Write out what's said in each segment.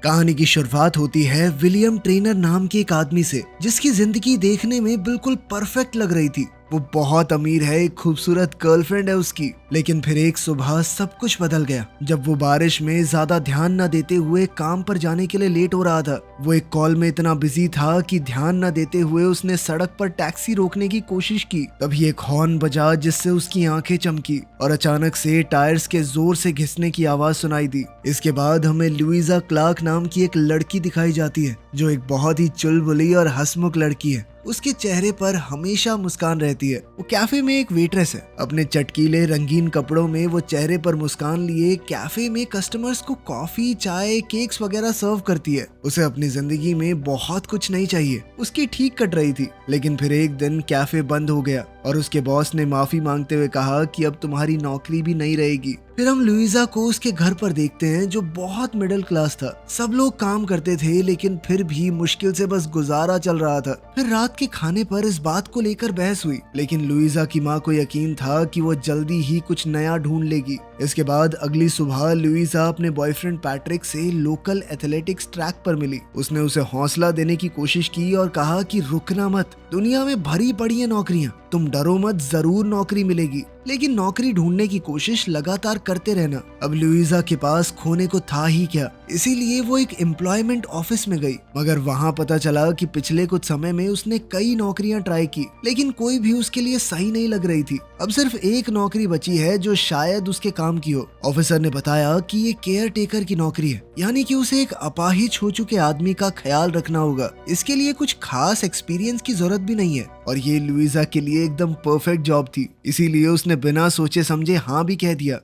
कहानी की शुरुआत होती है विलियम ट्रेनर नाम के एक आदमी से, जिसकी जिंदगी देखने में बिल्कुल परफेक्ट लग रही थी। वो बहुत अमीर है, एक खूबसूरत गर्लफ्रेंड है उसकी। लेकिन फिर एक सुबह सब कुछ बदल गया जब वो बारिश में ज्यादा ध्यान न देते हुए काम पर जाने के लिए लेट हो रहा था। वो एक कॉल में इतना बिजी था कि ध्यान न देते हुए उसने सड़क पर टैक्सी रोकने की कोशिश की। तभी एक हॉर्न बजा जिससे उसकी आंखें चमकी और अचानक से टायर्स के जोर से घिसने की आवाज सुनाई दी। इसके बाद हमें लुइजा क्लार्क नाम की एक लड़की दिखाई जाती है, जो एक बहुत ही चुलबुली और हंसमुख लड़की है। उसके चेहरे पर हमेशा मुस्कान रहती है। वो कैफे में एक वेट्रेस है। अपने चटकीले रंगीन कपड़ों में वो चेहरे पर मुस्कान लिए कैफे में कस्टमर्स को कॉफी, चाय, केक्स वगैरह सर्व करती है। उसे अपनी जिंदगी में बहुत कुछ नहीं चाहिए, उसकी ठीक कट रही थी। लेकिन फिर एक दिन कैफे बंद हो गया और उसके बॉस ने माफी मांगते हुए कहा कि अब तुम्हारी नौकरी भी नहीं रहेगी। फिर हम लुइजा को उसके घर पर देखते हैं, जो बहुत मिडिल क्लास था। सब लोग काम करते थे लेकिन फिर भी मुश्किल से बस गुजारा चल रहा था। फिर रात के खाने पर इस बात को लेकर बहस हुई, लेकिन लुइजा की माँ को यकीन था कि वो जल्दी ही कुछ नया ढूंढ लेगी। इसके बाद अगली सुबह लुइजा अपने बॉयफ्रेंड पैट्रिक से लोकल एथलेटिक्स ट्रैक पर मिली। उसने उसे हौसला देने की कोशिश की और कहा कि रुकना मत, दुनिया में भरी पड़ी है नौकरियां, तुम डरो मत, जरूर नौकरी मिलेगी। लेकिन नौकरी ढूंढने की कोशिश लगातार करते रहना। अब लुइजा के पास खोने को था ही क्या, इसीलिए वो एक एम्प्लॉयमेंट ऑफिस में गई। मगर वहाँ पता चला कि पिछले कुछ समय में उसने कई नौकरियां ट्राई की, लेकिन कोई भी उसके लिए सही नहीं लग रही थी। अब सिर्फ एक नौकरी बची है जो शायद उसके काम की हो। ऑफिसर ने बताया कि ये केयर टेकर की नौकरी है, यानी कि उसे एक अपाहिज हो चुके आदमी का ख्याल रखना होगा। इसके लिए कुछ खास एक्सपीरियंस की जरूरत भी नहीं है और ये लुइजा के लिए एकदम परफेक्ट जॉब थी, इसीलिए उसने बिना सोचे समझे हाँ भी कह दिया।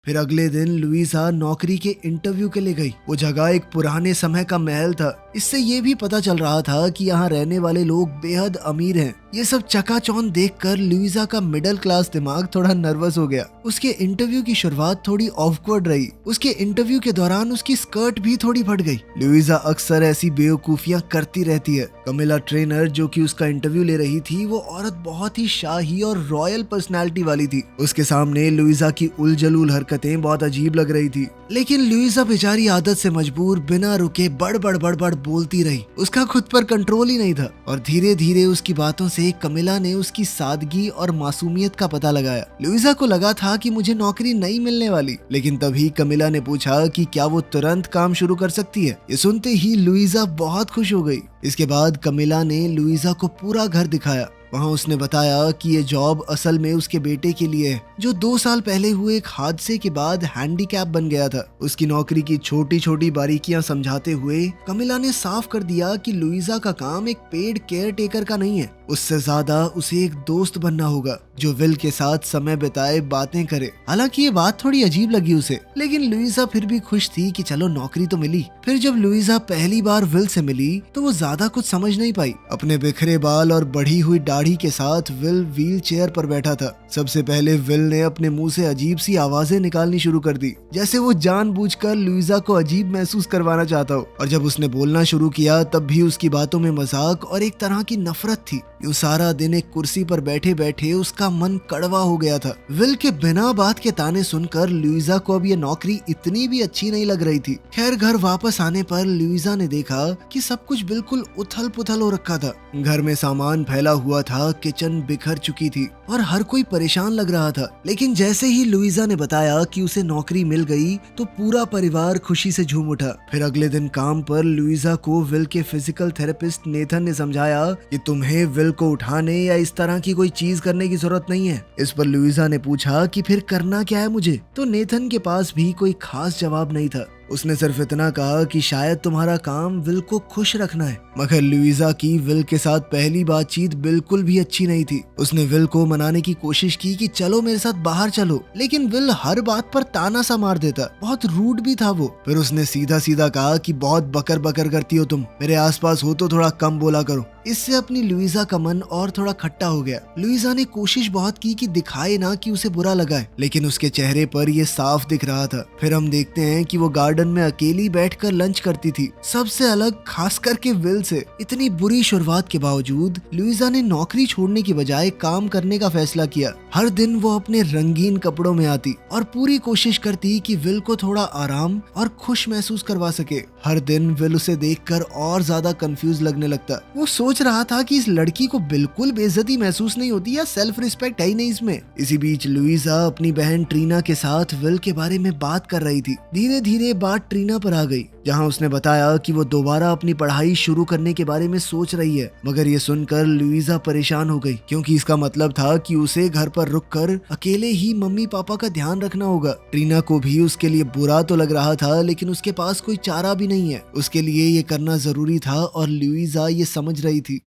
फिर अगले दिन लुइजा नौकरी के इंटरव्यू के लिए गई। वो जगह एक पुराने समय का महल था। इससे ये भी पता चल रहा था कि यहाँ रहने वाले लोग बेहद अमीर हैं। ये सब चकाचौंध देखकर लुइजा का मिडिल क्लास दिमाग थोड़ा नर्वस हो गया। उसके इंटरव्यू की शुरुआत थोड़ी ऑकवर्ड रही। उसके इंटरव्यू के दौरान उसकी स्कर्ट भी थोड़ी फट गई। लुइजा अक्सर ऐसी बेवकूफियां करती रहती है। कमिला ट्रेनर, जो कि उसका इंटरव्यू ले रही थी, वो औरत बहुत ही शाही और रॉयल पर्सनैलिटी वाली थी। उसके सामने लुइजा की उलझुल हरकतें बहुत अजीब लग रही थी। लेकिन लुइजा बेचारी आदत से मजबूर बिना रुके बड़ बोलती रही। उसका खुद पर कंट्रोल ही नहीं था और धीरे धीरे उसकी बातों से कमिला ने उसकी सादगी और मासूमियत का पता लगाया। लुइजा को लगा था कि मुझे नौकरी नहीं मिलने वाली, लेकिन तभी कमिला ने पूछा कि क्या वो तुरंत काम शुरू कर सकती है। ये सुनते ही लुइजा बहुत खुश हो गई। इसके बाद कमिला ने लुइजा को पूरा घर दिखाया। वहाँ उसने बताया कि ये जॉब असल में उसके बेटे के लिए है, जो 2 साल पहले हुए एक हादसे के बाद हैंडीकैप बन गया था। उसकी नौकरी की छोटी छोटी बारीकियां समझाते हुए कमिला ने साफ कर दिया कि लुइजा का काम एक पेड केयर टेकर का नहीं है। उससे ज्यादा उसे एक दोस्त बनना होगा जो विल के साथ समय बिताए, बातें करे। हालांकि ये बात थोड़ी अजीब लगी उसे, लेकिन लुइजा फिर भी खुश थी कि चलो नौकरी तो मिली। फिर जब लुइजा पहली बार विल से मिली तो वो ज्यादा कुछ समझ नहीं पाई। अपने बिखरे बाल और बढ़ी हुई दाढ़ी के साथ विल व्हील चेयर पर बैठा था। सबसे पहले विल ने अपने मुंह से अजीब सी आवाजें निकालनी शुरू कर दी, जैसे वो जानबूझकर लुइजा को अजीब महसूस करवाना चाहता हो। और जब उसने बोलना शुरू किया तब भी उसकी बातों में मजाक और एक तरह की नफरत थी। यूं सारा दिन एक कुर्सी पर बैठे बैठे उसका मन कड़वा हो गया था। विल के बिना बात के ताने सुनकर लुइजा को अब ये नौकरी इतनी भी अच्छी नहीं लग रही थी। खैर, घर वापस आने पर लुइजा ने देखा कि सब कुछ बिल्कुल उथल पुथल हो रखा था। घर में सामान फैला हुआ था, किचन बिखर चुकी थी और हर कोई परेशान लग रहा था। लेकिन जैसे ही लुइजा ने बताया कि उसे नौकरी मिल गई तो पूरा परिवार खुशी से झूम उठा। फिर अगले दिन काम पर लुइजा को विल के फिजिकल थेरेपिस्ट नेथन ने समझाया कि तुम्हें विल को उठाने या इस तरह की कोई चीज करने की जरूरत नहीं है। इस पर लुइजा ने पूछा कि फिर करना क्या है मुझे, तो नेथन के पास भी कोई खास जवाब नहीं था। उसने सिर्फ इतना कहा कि शायद तुम्हारा काम विल को खुश रखना है। मगर लुइजा की विल के साथ पहली बातचीत बिल्कुल भी अच्छी नहीं थी। उसने विल को मनाने की कोशिश की कि चलो मेरे साथ बाहर चलो, लेकिन विल हर बात पर ताना सा मार देता। बहुत रूड भी था वो। फिर उसने सीधा सीधा कहा कि बहुत बकर बकर करती हो तुम, मेरे आसपास हो तो थोड़ा कम बोला करो। इससे अपनी लुइजा का मन और थोड़ा खट्टा हो गया। लुइजा ने कोशिश बहुत की कि दिखाए ना कि उसे बुरा लगा है, लेकिन उसके चेहरे पर यह साफ दिख रहा था। फिर हम देखते हैं कि वो गार्डन में अकेली बैठकर लंच करती थी, सबसे अलग, खास करके विल से। इतनी बुरी शुरुआत के बावजूद लुइजा ने नौकरी छोड़ने की बजाय काम करने का फैसला किया। हर दिन वो अपने रंगीन कपड़ों में आती और पूरी कोशिश करती कि विल को थोड़ा आराम और खुश महसूस करवा सके। हर दिन विल उसे देखकर और ज्यादा कंफ्यूज लगने लगता। वो सोच रहा था कि इस लड़की को बिल्कुल बेइज्जती महसूस नहीं होती या सेल्फ रिस्पेक्ट है ही नहीं इसमें। इसी बीच लुइजा अपनी बहन ट्रीना के साथ विल के बारे में बात कर रही थी। धीरे धीरे बात ट्रीना पर आ गई, जहां उसने बताया कि वो दोबारा अपनी पढ़ाई शुरू करने के बारे में सोच रही है। मगर ये सुनकर लुइजा परेशान हो गई, क्योंकि इसका मतलब था कि उसे घर पर रुककर अकेले ही मम्मी पापा का ध्यान रखना होगा। ट्रीना को भी उसके लिए बुरा तो लग रहा था, लेकिन उसके पास कोई चारा भी नहीं है। उसके लिए ये करना जरूरी था और लुइजा ये समझ रही थी।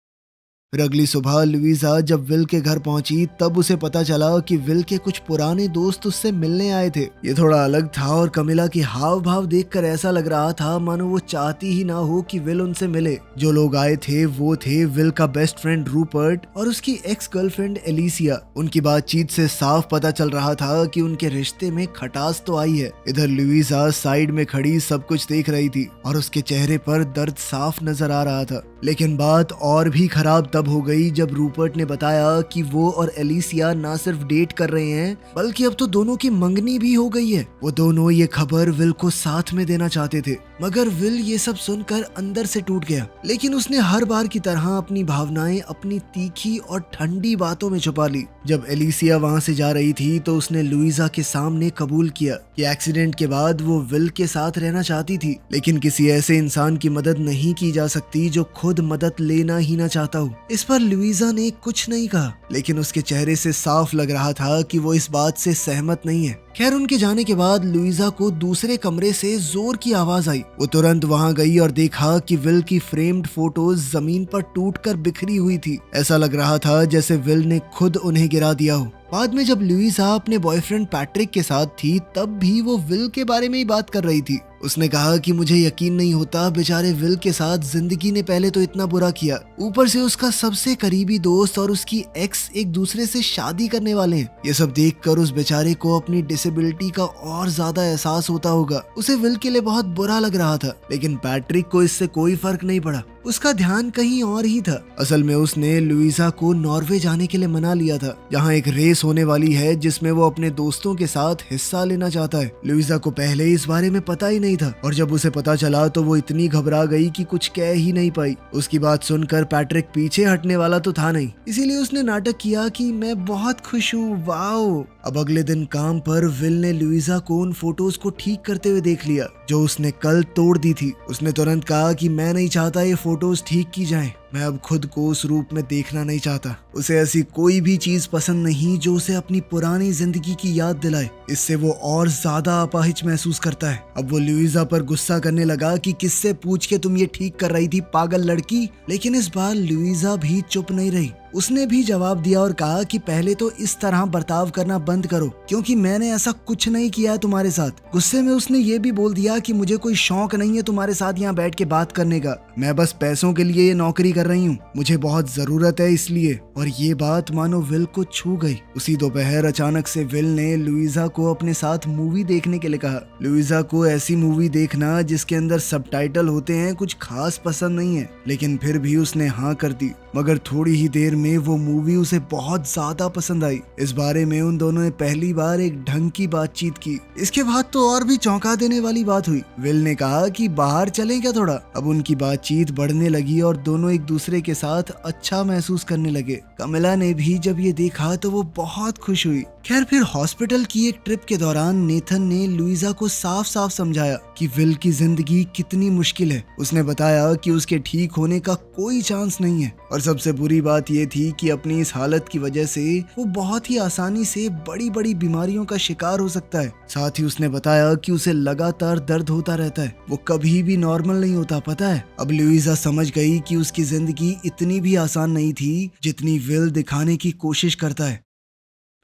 फिर अगली सुबह लुइजा जब विल के घर पहुंची तब उसे पता चला कि विल के कुछ पुराने दोस्त उससे मिलने आए थे। ये थोड़ा अलग था और कमिला की हाव भाव देखकर ऐसा लग रहा था मानो वो चाहती ही ना हो कि विल उनसे मिले। जो लोग आए थे वो थे विल का बेस्ट फ्रेंड रूपर्ट और उसकी एक्स गर्लफ्रेंड एलिसिया। उनकी बातचीत से साफ पता चल रहा था कि उनके रिश्ते में खटास तो आई है। इधर लुइजा साइड में खड़ी सब कुछ देख रही थी और उसके चेहरे पर दर्द साफ नजर आ रहा था। लेकिन बात और भी खराब तब हो गई जब रूपर्ट ने बताया कि वो और एलिसिया ना सिर्फ डेट कर रहे हैं बल्कि अब तो दोनों की मंगनी भी हो गई है। वो दोनों ये खबर विल को साथ में देना चाहते थे, मगर विल ये सब सुनकर अंदर से टूट गया। लेकिन उसने हर बार की तरह अपनी भावनाएं अपनी तीखी और ठंडी बातों में छुपा ली। जब एलिसिया वहां से जा रही थी तो उसने लुइजा के सामने कबूल किया कि एक्सीडेंट के बाद वो विल के साथ रहना चाहती थी, लेकिन किसी ऐसे इंसान की मदद नहीं की जा सकती जो खुद मदद लेना ही ना चाहता हो। इस पर लुइजा ने कुछ नहीं कहा, लेकिन उसके चेहरे से साफ लग रहा था कि वो इस बात से सहमत नहीं है। खैर उनके जाने के बाद लुइजा को दूसरे कमरे से जोर की आवाज आई। वो तुरंत वहां गई और देखा कि विल की फ्रेम्ड फोटोज जमीन पर टूटकर बिखरी हुई थी। ऐसा लग रहा था जैसे विल ने खुद उन्हें गिरा दिया हो। बाद में जब लुइजा अपने बॉयफ्रेंड पैट्रिक के साथ थी तब भी वो विल के बारे में ही बात कर रही थी। उसने कहा कि मुझे यकीन नहीं होता बेचारे विल के साथ जिंदगी ने पहले तो इतना बुरा किया, ऊपर से उसका सबसे करीबी दोस्त और उसकी एक्स एक दूसरे से शादी करने वाले हैं। ये सब देखकर उस बेचारे को अपनी डिसेबिलिटी का और ज्यादा एहसास होता होगा। उसे विल के लिए बहुत बुरा लग रहा था, लेकिन पैट्रिक को इससे कोई फर्क नहीं पड़ा। उसका ध्यान कहीं और ही था। असल में उसने लुइजा को नॉर्वे जाने के लिए मना लिया था, जहाँ एक रेस होने वाली है जिसमें वो अपने दोस्तों के साथ हिस्सा लेना चाहता है। लुइजा को पहले इस बारे में पता ही नहीं था और जब उसे पता चला तो वो इतनी घबरा गई कि कुछ कह ही नहीं पाई। उसकी बात सुनकर पैट्रिक पीछे हटने वाला तो था नहीं, इसीलिए उसने नाटक किया कि मैं बहुत खुश हूँ, वाओ। अब अगले दिन काम पर विल ने लुइजा को उन फोटोज को ठीक करते हुए देख लिया जो उसने कल तोड़ दी थी। उसने तुरंत कहा कि मैं नहीं चाहता ये फोटोज ठीक की जाएं। मैं अब खुद को उस रूप में देखना नहीं चाहता। उसे ऐसी कोई भी चीज पसंद नहीं जो उसे अपनी पुरानी जिंदगी की याद दिलाए। इससे वो और ज्यादा अपाहिज महसूस करता है। अब वो लुइजा पर गुस्सा करने लगा कि किससे पूछ के तुम ये ठीक कर रही थी पागल लड़की। लेकिन इस बार लुइजा भी चुप नहीं रही। उसने भी जवाब दिया और कहा कि पहले तो इस तरह बर्ताव करना बंद करो, क्योंकि मैंने ऐसा कुछ नहीं किया है तुम्हारे साथ। गुस्से में उसने ये भी बोल दिया कि मुझे कोई शौक नहीं है तुम्हारे साथ यहाँ बैठ के बात करने का। मैं बस पैसों के लिए ये नौकरी कर रही हूँ, मुझे बहुत जरूरत है इसलिए। और ये बात मानो विल को छू गई। उसी दोपहर अचानक से विल ने लुइजा को अपने साथ मूवी देखने के लिए कहा। लुइजा को ऐसी मूवी देखना जिसके अंदर सबटाइटल होते हैं कुछ खास पसंद नहीं है, लेकिन फिर भी उसने हाँ कर दी। मगर थोड़ी ही देर में वो मूवी उसे बहुत ज्यादा पसंद आई। इस बारे में उन दोनों ने पहली बार एक ढंग की बातचीत की। इसके बाद तो और भी चौंका देने वाली बात हुई। विल ने कहा कि बाहर चलें क्या थोड़ा। अब उनकी बातचीत बढ़ने लगी और दोनों एक दूसरे के साथ अच्छा महसूस करने लगे। कमिला ने भी जब ये देखा तो वो बहुत खुश हुई। खैर फिर हॉस्पिटल की एक ट्रिप के दौरान नेथन ने लुइजा को साफ साफ समझाया कि विल की जिंदगी कितनी मुश्किल है। उसने बताया कि उसके ठीक होने का कोई चांस नहीं है और सबसे बुरी बात ये थी कि अपनी इस हालत की वजह से वो बहुत ही आसानी से बड़ी बड़ी बीमारियों का शिकार हो सकता है। साथ ही उसने बताया कि उसे लगातार दर्द होता रहता है, वो कभी भी नॉर्मल नहीं होता, पता है। अब लुइजा समझ गई कि उसकी जिंदगी इतनी भी आसान नहीं थी जितनी विल दिखाने की कोशिश करता है।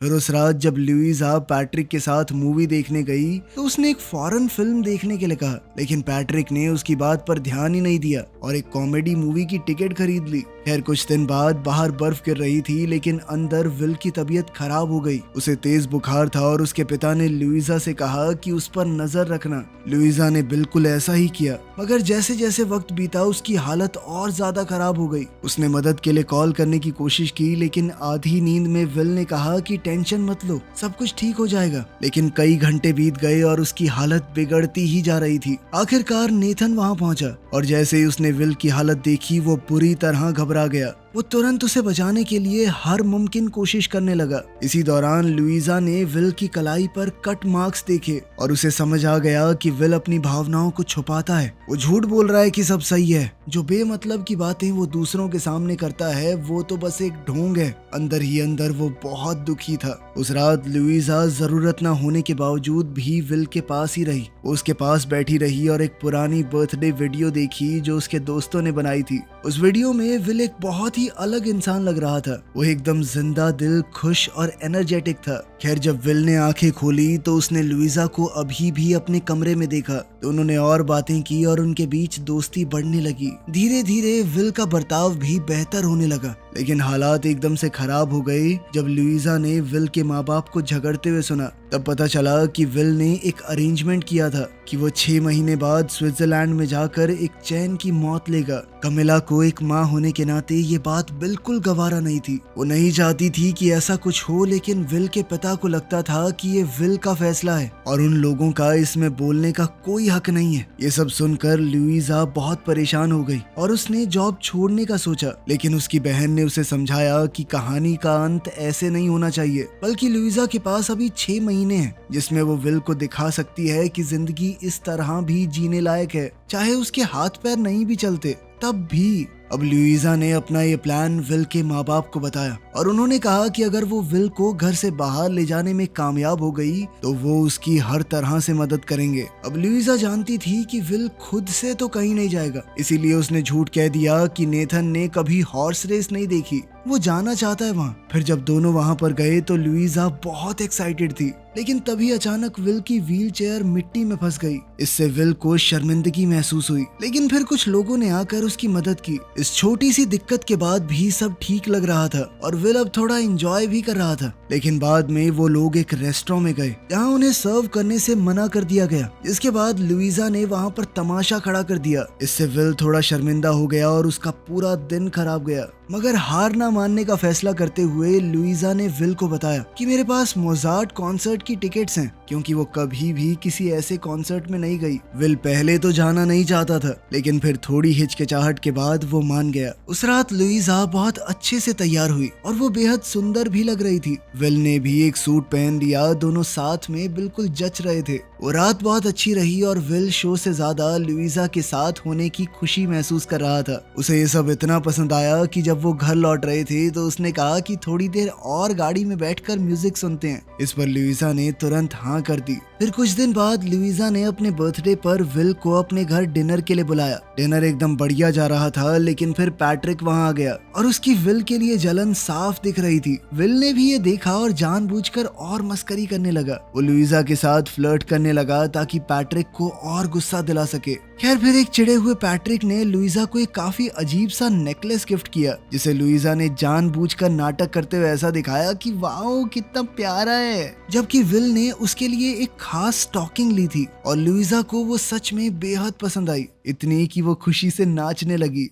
फिर उस रात जब लुइजा पैट्रिक के साथ मूवी देखने गई तो उसने एक फॉरेन फिल्म देखने के लिए कहा, लेकिन पैट्रिक ने उसकी बात पर ध्यान ही नहीं दिया और एक कॉमेडी मूवी की टिकट खरीद ली। खैर कुछ दिन बाद बाहर बर्फ गिर रही थी, लेकिन अंदर विल की तबीयत खराब हो गई। उसे तेज बुखार था और उसके पिता ने लुइजा से कहा कि उस पर नजर रखना। लुइजा ने बिल्कुल ऐसा ही किया, मगर जैसे जैसे वक्त बीता उसकी हालत और ज्यादा खराब हो गई। उसने मदद के लिए कॉल करने की कोशिश की, लेकिन आधी नींद में विल ने कहा कि टेंशन मत लो, सब कुछ ठीक हो जाएगा। लेकिन कई घंटे बीत गए और उसकी हालत बिगड़ती ही जा रही थी। आखिरकार नेथन वहां पहुंचा और जैसे ही उसने विल की हालत देखी वो बुरी तरह घबरा गया। वो तुरंत उसे बचाने के लिए हर मुमकिन कोशिश करने लगा। इसी दौरान लुइजा ने विल की कलाई पर कट मार्क्स देखे और उसे समझ आ गया कि विल अपनी भावनाओं को छुपाता है। वो झूठ बोल रहा है कि सब सही है। जो बेमतलब की बातें वो दूसरों के सामने करता है वो तो बस एक ढोंग है। अंदर ही अंदर वो बहुत दुखी था। उस रात लुइजा जरूरत न होने के बावजूद भी विल के पास ही रही। वो उसके पास बैठी रही और एक पुरानी बर्थडे वीडियो देखी जो उसके दोस्तों ने बनाई थी। उस वीडियो में विल एक बहुत ही अलग इंसान लग रहा था। वो एकदम जिंदा दिल, खुश और एनर्जेटिक था। खैर जब विल ने आंखें खोली तो उसने लुइजा को अभी भी अपने कमरे में देखा। तो उन्होंने और बातें की और उनके बीच दोस्ती बढ़ने लगी। धीरे धीरे विल का बर्ताव भी बेहतर होने लगा, लेकिन हालात एकदम से खराब हो गए जब लुइजा ने विल के माँ बाप को झगड़ते हुए सुना। तब पता चला कि विल ने एक अरेंजमेंट किया था कि वो 6 महीने बाद स्विट्जरलैंड में जाकर एक चैन की मौत लेगा। कमिला को एक माँ होने के नाते ये बात बिल्कुल गवारा नहीं थी। वो नहीं चाहती थी कि ऐसा कुछ हो, लेकिन विल के पिता को लगता था कि ये विल का फैसला है और उन लोगों का इसमें बोलने का कोई हक नहीं है। ये सब सुनकर लुइजा बहुत परेशान हो गई और उसने जॉब छोड़ने का सोचा, लेकिन उसकी बहन ने उसे समझाया कि कहानी का अंत ऐसे नहीं होना चाहिए, बल्कि लुइजा के पास अभी 6 महीने हैं जिसमें वो विल को दिखा सकती है कि जिंदगी इस तरह भी जीने लायक है, चाहे उसके हाथ पैर नहीं भी चलते तब भी। अब लुइजा ने अपना ये प्लान विल के माँ बाप को बताया और उन्होंने कहा कि अगर वो विल को घर से बाहर ले जाने में कामयाब हो गई तो वो उसकी हर तरह से मदद करेंगे। अब लुइजा जानती थी कि विल खुद से तो कहीं नहीं जाएगा, इसीलिए उसने झूठ कह दिया कि नेथन ने कभी हॉर्स रेस नहीं देखी, वो जाना चाहता है वहाँ। फिर जब दोनों वहाँ पर गए तो लुइजा बहुत एक्साइटेड थी, लेकिन तभी अचानक विल की व्हील चेयर मिट्टी में फंस गई। इससे विल को शर्मिंदगी महसूस हुई, लेकिन फिर कुछ लोगों ने आकर उसकी मदद की। इस छोटी सी दिक्कत के बाद भी सब ठीक लग रहा था और विल अब थोड़ा एंजॉय भी कर रहा था। लेकिन बाद में वो लोग एक रेस्टोरेंट में गए जहाँ उन्हें सर्व करने से मना कर दिया गया, जिसके बाद लुइजा ने वहाँ पर तमाशा खड़ा कर दिया। इससे विल थोड़ा शर्मिंदा हो गया और उसका पूरा दिन खराब गया। मगर हार ना मानने का फैसला करते हुए लुइजा ने विल को बताया कि मेरे पास मोजार्ट कॉन्सर्ट की टिकट्स हैं, क्योंकि वो कभी भी किसी ऐसे कॉन्सर्ट में नहीं गई। विल पहले तो जाना नहीं चाहता था, लेकिन फिर थोड़ी हिचकिचाहट के बाद वो मान गया। उस रात लुइजा बहुत अच्छे से तैयार हुई और वो बेहद सुंदर भी लग रही थी। विल ने भी एक सूट पहन लिया, दोनों साथ में बिल्कुल जच रहे थे। वो रात बहुत अच्छी रही और विल शो से ज्यादा लुइजा के साथ होने की खुशी महसूस कर रहा था। उसे ये सब इतना पसंद आया कि जब वो घर लौट रहे थे तो उसने कहा कि थोड़ी देर और गाड़ी में बैठकर म्यूजिक सुनते हैं। इस पर लुइजा ने तुरंत हाँ कर दी। फिर कुछ दिन बाद लुइजा ने अपने बर्थडे पर विल को अपने घर डिनर के लिए बुलाया। डिनर एकदम बढ़िया जा रहा था, लेकिन फिर पैट्रिक वहाँ आ गया और उसकी विल के लिए जलन साफ दिख रही थी। विल ने भी ये देखा और जानबूझकर और मस्करी करने लगा। वो लुइजा के साथ फ्लर्ट करने लगा ताकि पैट्रिक को और गुस्सा दिला सके। खैर फिर एक चिढ़े हुए पैट्रिक ने लुइजा को एक काफी अजीब सा नेकलेस गिफ्ट किया, जिसे लुइजा ने जानबूझकर नाटक करते हुए ऐसा दिखाया कि वाओ कितना प्यारा है, जबकि विल ने उसके लिए एक खास स्टॉकिंग ली थी और लुइजा को वो सच में बेहद पसंद आई, इतनी कि वो खुशी से नाचने लगी।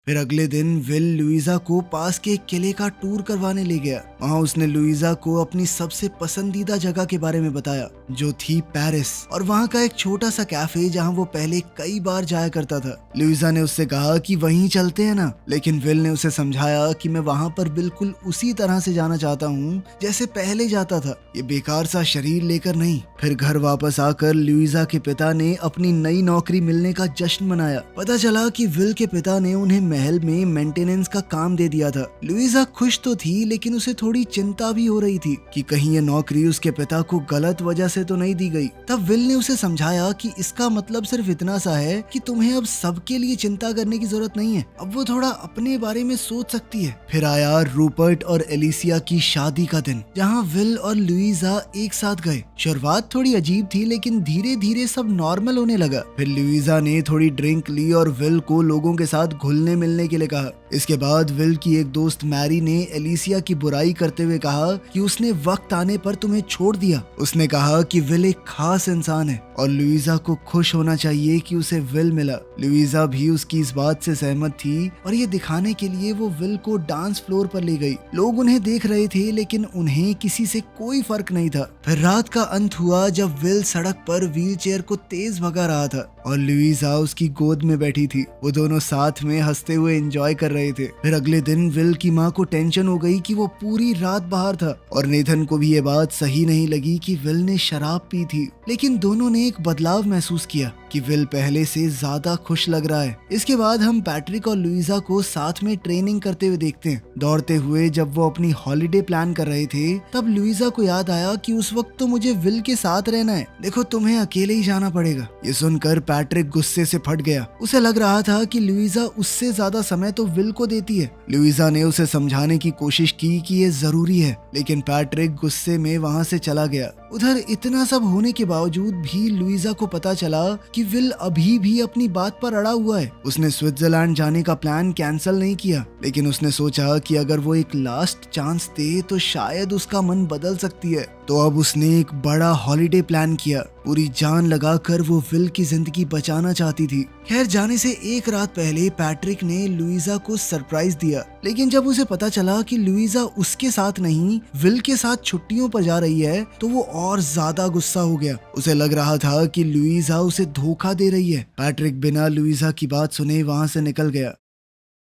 फिर अगले दिन विल लुइजा को पास के एक किले का टूर करवाने ले गया। वहाँ उसने लुइजा को अपनी सबसे पसंदीदा जगह के बारे में बताया, जो थी पेरिस, और वहाँ का एक छोटा सा कैफे जहाँ वो पहले कई बार जाया करता था। लुइजा ने उससे कहा कि वहीं चलते हैं ना, लेकिन विल ने उसे समझाया कि मैं वहाँ पर बिल्कुल उसी तरह से जाना चाहता हूँ जैसे पहले जाता था, ये बेकार सा शरीर लेकर नहीं। फिर घर वापस आकर लुइजा के पिता ने अपनी नई नौकरी मिलने का जश्न मनाया। पता चला कि विल के पिता ने उन्हें महल में मेंटेनेंस का काम दे दिया था। लुइजा खुश तो थी, लेकिन उसे थोड़ी चिंता भी हो रही थी कि कहीं ये नौकरी उसके पिता को गलत वजह से तो नहीं दी गई। तब विल ने उसे समझाया कि इसका मतलब सिर्फ इतना सा है कि तुम्हें अब सबके लिए चिंता करने की जरूरत नहीं है, अब वो थोड़ा अपने बारे में सोच सकती है। फिर आया रूपर्ट और एलिसिया की शादी का दिन, जहाँ विल और लुइजा एक साथ गए। शुरुआत थोड़ी अजीब थी, लेकिन धीरे धीरे सब नॉर्मल होने लगा। फिर लुइजा ने थोड़ी ड्रिंक ली और विल को लोगों के साथ घुलने मिलने के लिए कहा। इसके बाद विल की एक दोस्त मैरी ने एलिसिया की बुराई करते हुए कहा कि उसने वक्त आने पर तुम्हें छोड़ दिया। उसने कहा कि विल एक खास इंसान है और लुइजा को खुश होना चाहिए कि उसे विल मिला। लुइजा भी उसकी इस बात से सहमत थी और ये दिखाने के लिए वो विल को डांस फ्लोर पर ले गई। लोग उन्हें देख रहे थे लेकिन उन्हें किसी से कोई फर्क नहीं था। फिर रात का अंत हुआ जब विल सड़क पर व्हीलचेयर को तेज भगा रहा था और लुइजा उसकी गोद में बैठी थी। वो दोनों साथ में हंसते हुए एंजॉय कर रहे थे। फिर अगले दिन विल की माँ को टेंशन हो गई कि वो पूरी रात बाहर था और नेथन को भी ये बात सही नहीं लगी कि विल ने शराब पी थी। लेकिन दोनों ने एक बदलाव महसूस किया कि विल पहले से ज्यादा खुश लग रहा है। इसके बाद हम पैट्रिक और लुइजा को साथ में ट्रेनिंग करते हुए देखते हैं। दौड़ते हुए जब वो अपनी हॉलिडे प्लान कर रहे थे तब लुइजा को याद आया कि उस वक्त तो मुझे विल के साथ रहना है, देखो तुम्हें अकेले ही जाना पड़ेगा। ये सुनकर पैट्रिक गुस्से से फट गया। उसे लग रहा था कि लुइजा उससे ज्यादा समय तो विल को देती है। लुइजा ने उसे समझाने की कोशिश की कि ये जरूरी है, लेकिन पैट्रिक गुस्से में वहाँ से चला गया। उधर इतना सब होने के बावजूद भी लुइजा को पता चला कि विल अभी भी अपनी बात पर अड़ा हुआ है। उसने स्विट्जरलैंड जाने का प्लान कैंसिल नहीं किया, लेकिन उसने सोचा कि अगर वो एक लास्ट चांस दे तो शायद उसका मन बदल सकती है। तो अब उसने एक बड़ा हॉलिडे प्लान किया। पूरी जान लगाकर वो विल की जिंदगी बचाना चाहती थी। खैर, जाने से एक रात पहले पैट्रिक ने लुइजा को सरप्राइज दिया, लेकिन जब उसे पता चला कि लुइजा उसके साथ नहीं विल के साथ छुट्टियों पर जा रही है तो वो और ज्यादा गुस्सा हो गया। उसे लग रहा था कि लुइजा उसे धोखा दे रही है। पैट्रिक बिना लुइजा की बात सुने वहाँ से निकल गया।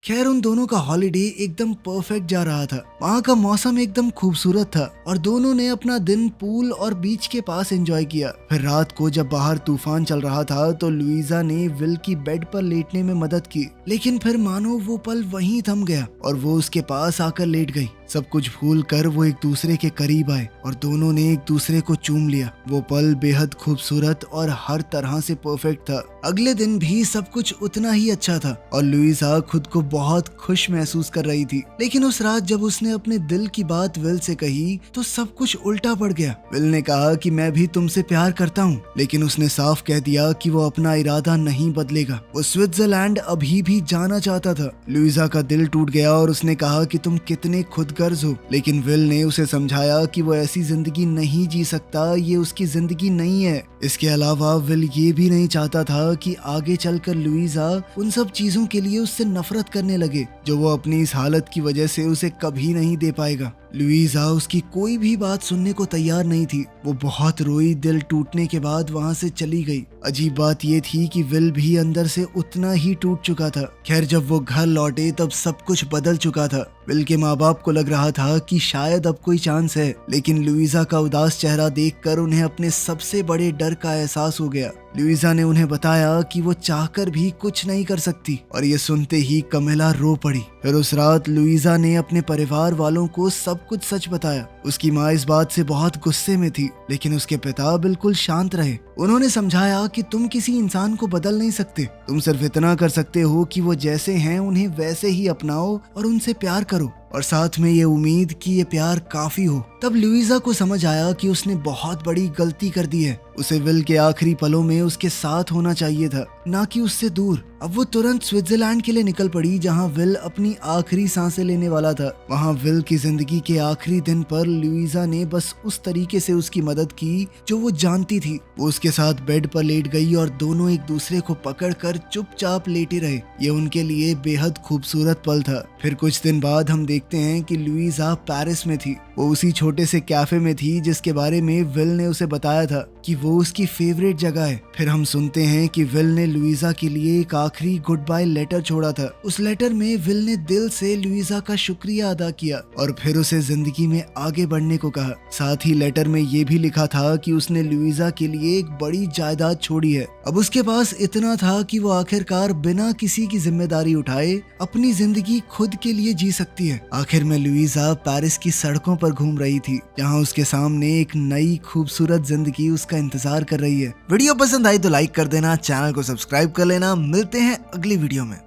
खैर, उन दोनों का हॉलिडे एकदम परफेक्ट जा रहा था। वहाँ का मौसम एकदम खूबसूरत था और दोनों ने अपना दिन पूल और बीच के पास एंजॉय किया। फिर रात को जब बाहर तूफान चल रहा था तो लुइजा ने विल की बेड पर लेटने में मदद की, लेकिन फिर मानो वो पल वहीं थम गया और वो उसके पास आकर लेट गई। सब कुछ भूल कर वो एक दूसरे के करीब आए और दोनों ने एक दूसरे को चूम लिया। वो पल बेहद खूबसूरत और हर तरह से परफेक्ट था। अगले दिन भी सब कुछ उतना ही अच्छा था और लुइजा खुद को बहुत खुश महसूस कर रही थी। लेकिन उस रात जब उसने अपने दिल की बात विल से कही तो सब कुछ उल्टा पड़ गया। विल ने कहा कि मैं भी तुमसे प्यार करता हूँ, लेकिन उसने साफ कह दिया कि वो अपना इरादा नहीं बदलेगा। वो स्विट्जरलैंड अभी भी जाना चाहता था। लुइजा का दिल टूट गया और उसने कहा कि तुम कितने खुदगर्ज हो, लेकिन विल ने उसे समझाया कि वो ऐसी जिंदगी नहीं जी सकता, ये उसकी जिंदगी नहीं है। इसके अलावा विल ये भी नहीं चाहता था कि आगे चलकर लुइजा उन सब चीजों के लिए उससे नफरत करने लगे जो वो अपनी इस हालत की वजह से उसे कभी नहीं दे पाएगा। लुइजा उसकी कोई भी बात सुनने को तैयार नहीं थी। वो बहुत रोई, दिल टूटने के बाद वहाँ से चली गई। अजीब बात ये थी कि विल भी अंदर से उतना ही टूट चुका था। खैर, जब वो घर लौटे तब सब कुछ बदल चुका था। विल के माँ बाप को लग रहा था कि शायद अब कोई चांस है, लेकिन लुइजा का उदास चेहरा देखकर उन्हें अपने सबसे बड़े डर का एहसास हो गया। लुइजा ने उन्हें बताया कि वो चाहकर भी कुछ नहीं कर सकती और ये सुनते ही कमिला रो पड़ी। फिर उस रात लुइजा ने अपने परिवार वालों को सब कुछ सच बताया। उसकी माँ इस बात से बहुत गुस्से में थी, लेकिन उसके पिता बिल्कुल शांत रहे। उन्होंने समझाया कि तुम किसी इंसान को बदल नहीं सकते, तुम सिर्फ इतना कर सकते हो कि वो जैसे हैं उन्हें वैसे ही अपनाओ और उनसे प्यार करो, और साथ में ये उम्मीद कि ये प्यार काफी हो। तब लुइजा को समझ आया कि उसने बहुत बड़ी गलती कर दी है। उसे विल के आखिरी पलों में उसके साथ होना चाहिए था, ना कि उससे दूर। अब वो तुरंत स्विट्जरलैंड के लिए निकल पड़ी, जहाँ विल अपनी आखिरी सांसें लेने वाला था। वहाँ विल की जिंदगी के आखिरी दिन पर लुइजा ने बस उस तरीके से उसकी मदद की जो वो जानती थी। वो उसके साथ बेड पर लेट गई और दोनों एक दूसरे को पकड़कर चुपचाप लेटे रहे। ये उनके लिए बेहद खूबसूरत पल था। फिर कुछ दिन बाद हम देखते हैं कि लुइजा पेरिस में थी। वो उसी छोटे से कैफे में थी जिसके बारे में विल ने उसे बताया था कि वो उसकी फेवरेट जगह है। फिर हम सुनते हैं कि विल ने लुइजा के लिए एक आखिरी गुड बाय लेटर छोड़ा था। उस लेटर में विल ने दिल से लुइजा का शुक्रिया अदा किया और फिर उसे जिंदगी में आगे बढ़ने को कहा। साथ ही लेटर में ये भी लिखा था कि उसने लुइजा के लिए एक बड़ी जायदाद छोड़ी है। अब उसके पास इतना था कि वो आखिरकार बिना किसी की जिम्मेदारी उठाए अपनी जिंदगी खुद के लिए जी सकती है। आखिर में लुइजा पेरिस की सड़कों पर घूम रही थी, जहाँ उसके सामने एक नई खूबसूरत जिंदगी उसका इंतजार कर रही है। वीडियो पसंद आई तो लाइक कर देना, चैनल को सब्सक्राइब कर लेना। मिलते हैं अगली वीडियो में।